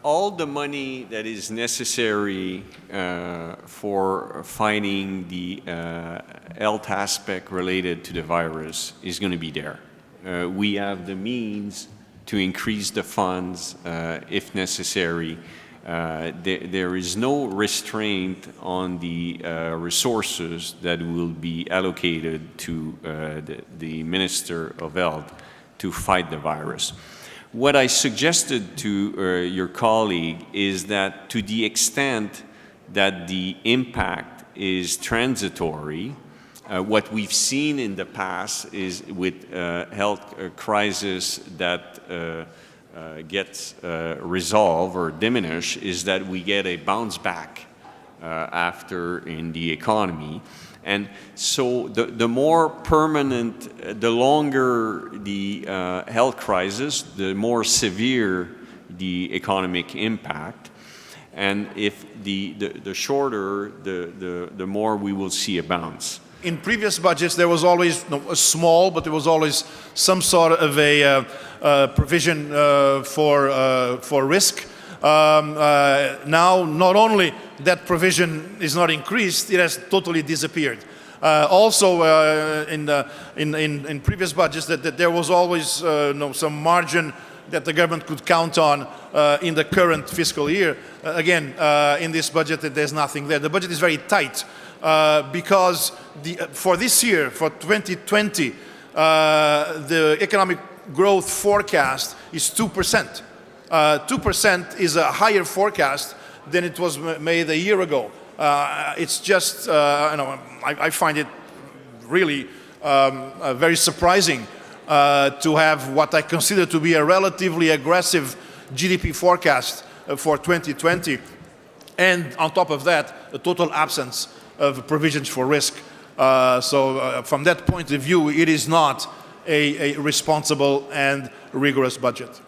all the money that is necessary for fighting the health aspect related to the virus is going to be there. We have the means to increase the funds if necessary. There is no restraint on the resources that will be allocated to the Minister of Health to fight the virus. What I suggested to your colleague is that to the extent that the impact is transitory, what we've seen in the past is with health crisis that gets resolved or diminished, is that we get a bounce back after in the economy. And so the more permanent, the longer the health crisis, the more severe the economic impact. And if the shorter, the more we will see a bounce. In previous budgets, there was always a small, but there was always some sort of a provision for risk. Now, not only that provision is not increased, it has totally disappeared. Also, in previous budgets, that there was always some margin that the government could count on in the current fiscal year. Again, in this budget, there's nothing there. The budget is very tight because for this year, for 2020, the economic growth forecast is 2%. 2% is a higher forecast than it was made a year ago. It's just, I find it really very surprising to have what I consider to be a relatively aggressive GDP forecast for 2020, and on top of that, a total absence of provisions for risk. So from that point of view, it is not a responsible and rigorous budget.